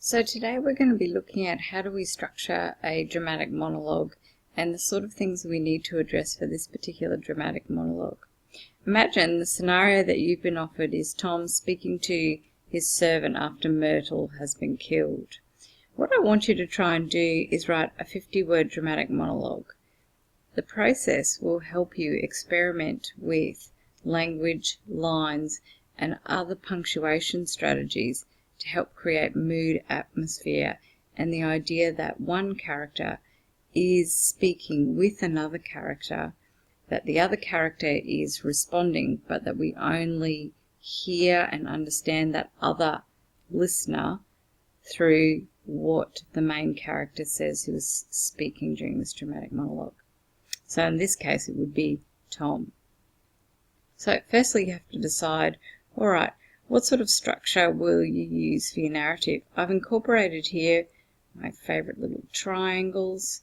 So today we're going to be looking at how do we structure a dramatic monologue and the sort of things we need to address for this particular dramatic monologue. Imagine the scenario that you've been offered is Tom speaking to his servant after Myrtle has been killed. What I want you to try and do is write a 50-word dramatic monologue. The process will help you experiment with language, lines, and other punctuation strategies to help create mood, atmosphere, and the idea that one character is speaking with another character, that the other character is responding, but that we only hear and understand that other listener through what the main character says who is speaking during this dramatic monologue. So in this case it would be Tom. So firstly you have to decide, alright, what sort of structure will you use for your narrative? I've incorporated here my favourite little triangles.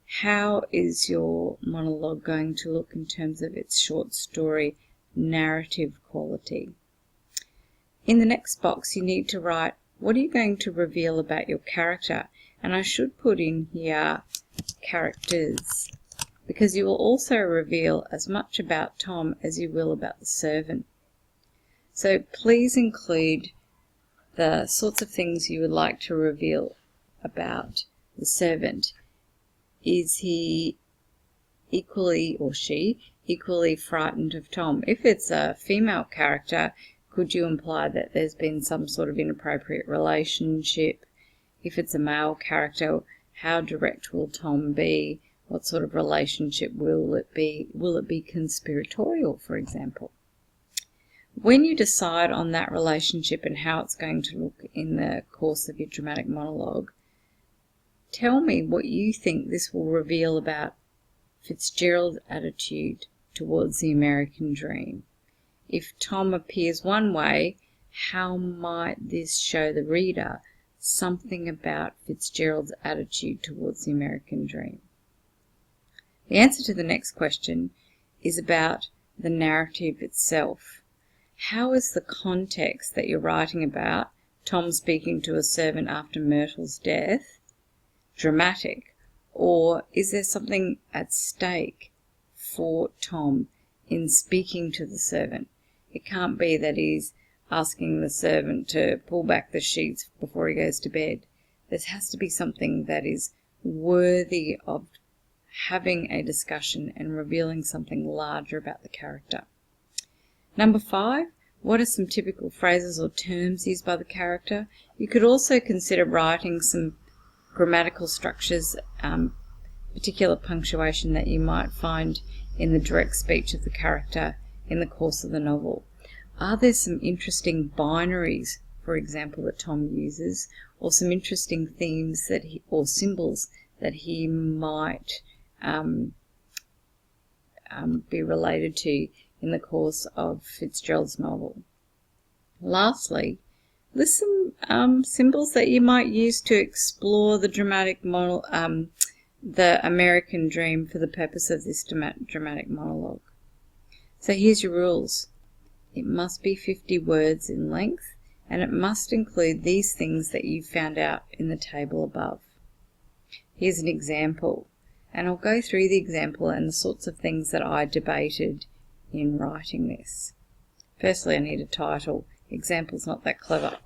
How is your monologue going to look in terms of its short story narrative quality? In the next box you need to write, what are you going to reveal about your character? And I should put in here characters, because you will also reveal as much about Tom as you will about the servant. So please include the sorts of things you would like to reveal about the servant. Is he equally, or she, equally frightened of Tom? If it's a female character, could you imply that there's been some sort of inappropriate relationship? If it's a male character, how direct will Tom be? What sort of relationship will it be? Will it be conspiratorial, for example? When you decide on that relationship and how it's going to look in the course of your dramatic monologue, tell me what you think this will reveal about Fitzgerald's attitude towards the American dream. If Tom appears one way, how might this show the reader something about Fitzgerald's attitude towards the American dream? The answer to the next question is about the narrative itself. How is the context that you're writing about, Tom speaking to a servant after Myrtle's death, dramatic? Or is there something at stake for Tom in speaking to the servant? It can't be that he's asking the servant to pull back the sheets before he goes to bed. There has to be something that is worthy of having a discussion and revealing something larger about the character. Number 5, what are some typical phrases or terms used by the character? You could also consider writing some grammatical structures, particular punctuation that you might find in the direct speech of the character in the course of the novel. Are there some interesting binaries, for example, that Tom uses, or some interesting themes that or symbols that he might be related to in the course of Fitzgerald's novel? Lastly, list some symbols that you might use to explore the dramatic model, the American dream for the purpose of this dramatic monologue. So here's your rules. It must be 50 words in length, and it must include these things that you found out in the table above. Here's an example, and I'll go through the example and the sorts of things that I debated in writing this. Firstly, I need a title. Example's not that clever.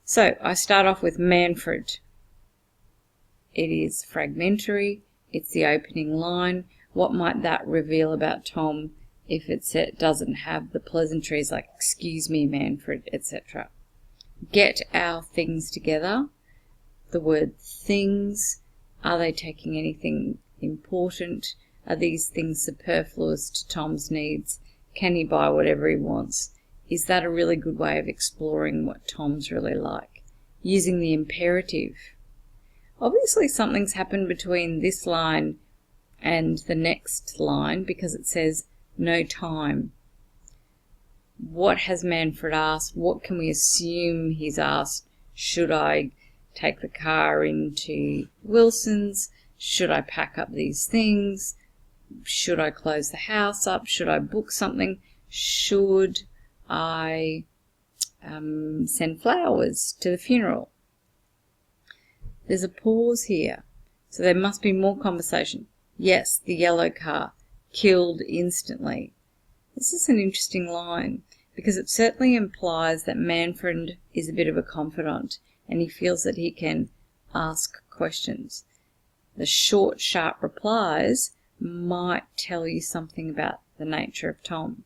So I start off with Manfred. It is fragmentary. It's the opening line. What might that reveal about Tom if it doesn't have the pleasantries like "excuse me, Manfred," etc.? Get our things together. The word things. Are they taking anything important? Are these things superfluous to Tom's needs? Can he buy whatever he wants? Is that a really good way of exploring what Tom's really like? Using the imperative. Obviously something's happened between this line and the next line because it says no time. What has Manfred asked? What can we assume he's asked? Should I take the car into Wilson's? Should I pack up these things? Should I close the house up? Should I book something? Should I send flowers to the funeral? There's a pause here, so there must be more conversation. Yes, the yellow car, killed instantly. This is an interesting line, because it certainly implies that Manfred is a bit of a confidant, and he feels that he can ask questions. The short, sharp replies might tell you something about the nature of Tom.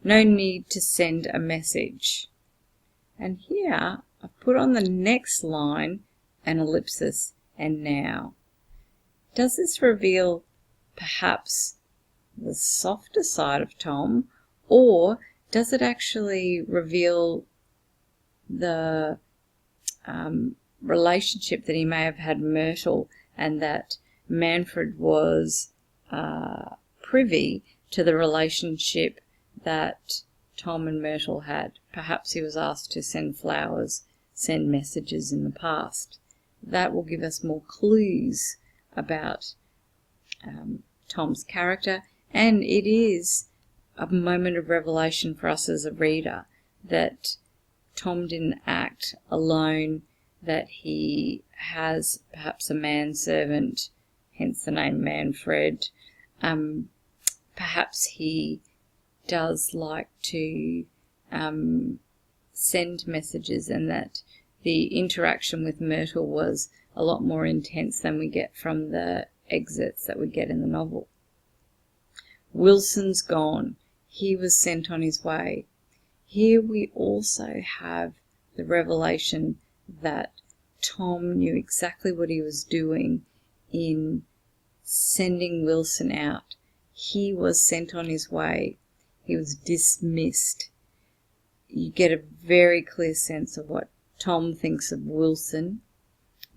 No need to send a message. And here I've put on the next line an ellipsis, and now. Does this reveal perhaps the softer side of Tom, or does it actually reveal the relationship that he may have had Myrtle, and that Manfred was privy to the relationship that Tom and Myrtle had? Perhaps he was asked to send flowers, send messages in the past. That will give us more clues about Tom's character, and it is a moment of revelation for us as a reader that Tom didn't act alone, that he has perhaps a manservant, hence the name Manfred. Perhaps he does like to send messages, and that the interaction with Myrtle was a lot more intense than we get from the excerpts that we get in the novel. Wilson's gone. He was sent on his way. Here we also have the revelation that Tom knew exactly what he was doing in sending Wilson out. He was sent on his way. He was dismissed. You get a very clear sense of what Tom thinks of Wilson,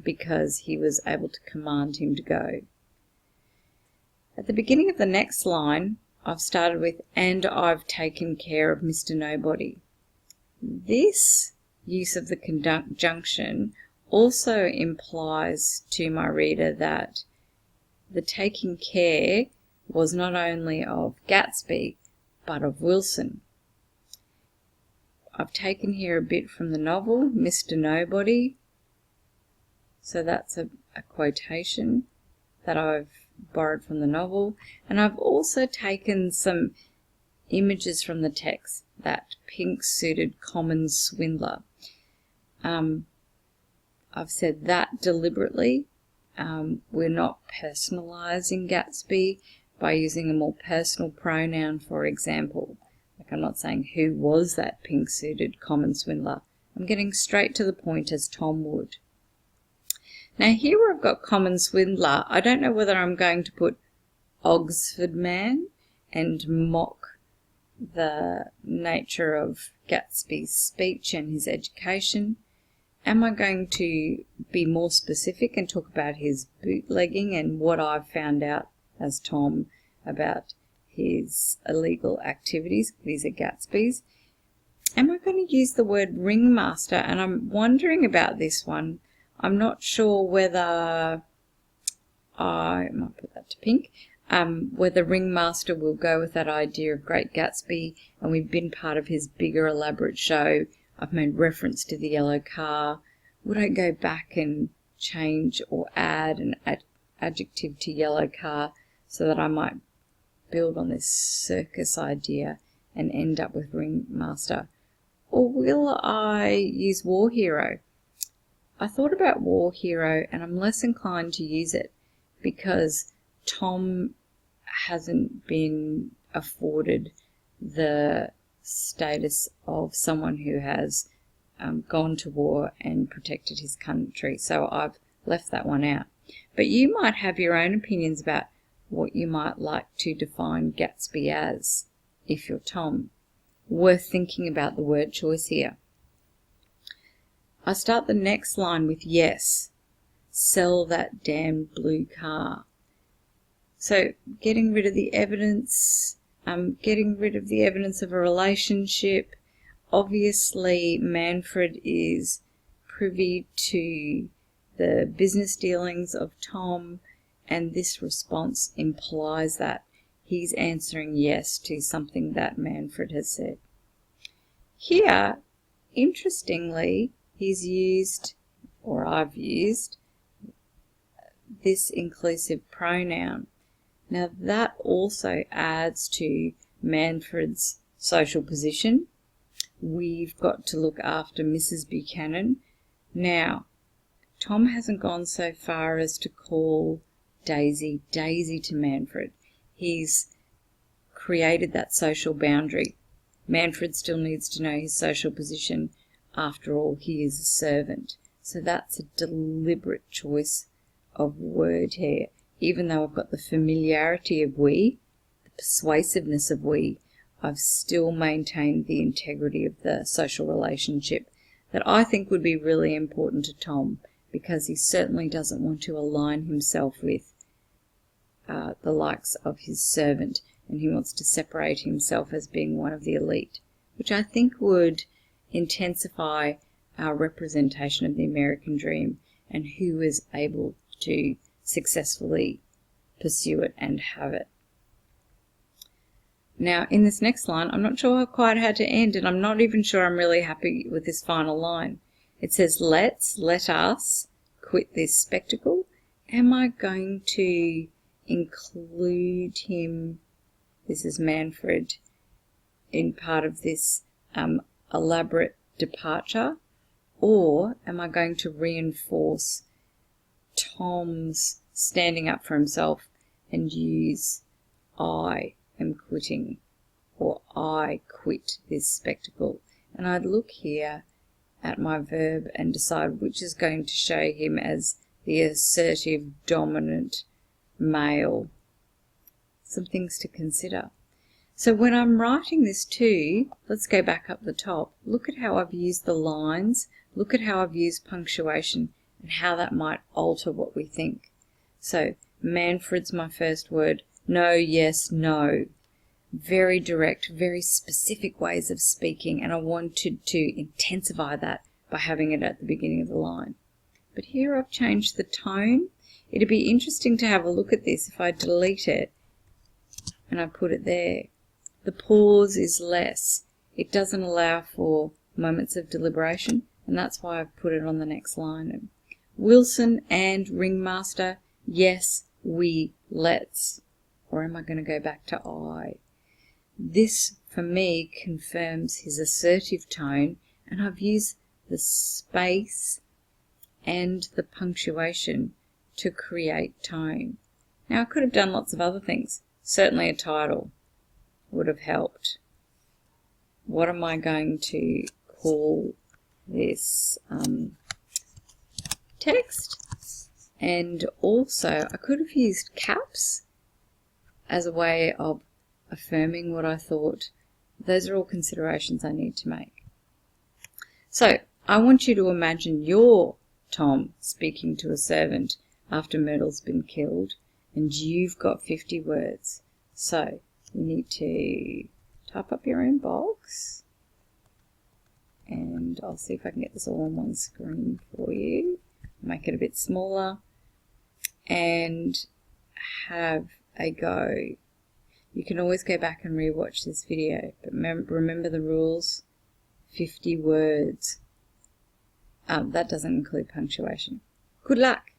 because he was able to command him to go. At the beginning of the next line, I've started with, "and I've taken care of Mr. Nobody." This use of the conjunction also implies to my reader that the taking care was not only of Gatsby, but of Wilson. I've taken here a bit from the novel, Mr. Nobody, so that's a quotation that I've borrowed from the novel, and I've also taken some images from the text, that pink-suited common swindler. I've said that deliberately. We're not personalizing Gatsby by using a more personal pronoun, for example. Like, I'm not saying who was that pink-suited common swindler. I'm getting straight to the point, as Tom would. Now here where I've got common swindler, I don't know whether I'm going to put Oxford man and mock the nature of Gatsby's speech and his education. Am I going to be more specific and talk about his bootlegging and what I've found out as Tom about his illegal activities? These are Gatsby's. Am I going to use the word ringmaster? And I'm wondering about this one. I'm not sure whether I might put that to pink, whether ringmaster will go with that idea of Great Gatsby, and we've been part of his bigger elaborate show. I've made reference to the yellow car. Would I go back and change or add an adjective to yellow car so that I might build on this circus idea and end up with ringmaster? Or will I use war hero? I thought about war hero, and I'm less inclined to use it because Tom hasn't been afforded the status of someone who has gone to war and protected his country, so I've left that one out. But you might have your own opinions about what you might like to define Gatsby as, if you're Tom. Worth thinking about the word choice here. I start the next line with yes, sell that damn blue car. So getting rid of the evidence, getting rid of the evidence of a relationship. Obviously Manfred is privy to the business dealings of Tom, and this response implies that he's answering yes to something that Manfred has said. Here, interestingly, he's used, or I've used, this inclusive pronoun. Now that also adds to Manfred's social position. We've got to look after Mrs. Buchanan. Now, Tom hasn't gone so far as to call Daisy Daisy to Manfred. He's created that social boundary. Manfred still needs to know his social position. After all, he is a servant. So that's a deliberate choice of word here. Even though I've got the familiarity of we, the persuasiveness of we, I've still maintained the integrity of the social relationship that I think would be really important to Tom, because he certainly doesn't want to align himself with the likes of his servant, and he wants to separate himself as being one of the elite, which I think would intensify our representation of the American dream and who is able to successfully pursue it and have it. Now, in this next line, I'm not sure quite how to end, and I'm not even sure I'm really happy with this final line. It says, let us quit this spectacle. Am I going to include him, this is Manfred, in part of this elaborate departure? Or am I going to reinforce Tom's standing up for himself and use I am quitting, or I quit this spectacle? And I'd look here at my verb and decide which is going to show him as the assertive, dominant male. Some things to consider. So when I'm writing this too, let's go back up the top. Look at how I've used the lines. Look at how I've used punctuation and how that might alter what we think. So Manfred's my first word. No, yes, no. Very direct, very specific ways of speaking, and I wanted to intensify that by having it at the beginning of the line. But here I've changed the tone. It'd be interesting to have a look at this if I delete it and I put it there. The pause is less. It doesn't allow for moments of deliberation, and that's why I've put it on the next line. Wilson and ringmaster, yes, we, let's. Or am I going to go back to I? This, for me, confirms his assertive tone, and I've used the space and the punctuation to create tone. Now, I could have done lots of other things. Certainly a title would have helped. What am I going to call this text? And also, I could have used caps as a way of affirming what I thought. Those are all considerations I need to make. So, I want you to imagine you're Tom speaking to a servant after Myrtle's been killed, and you've got 50 words. So, you need to type up your own box, and I'll see if I can get this all on one screen for you. Make it a bit smaller, and have a go. You can always go back and rewatch this video, but remember the rules. 50 words. That doesn't include punctuation. Good luck!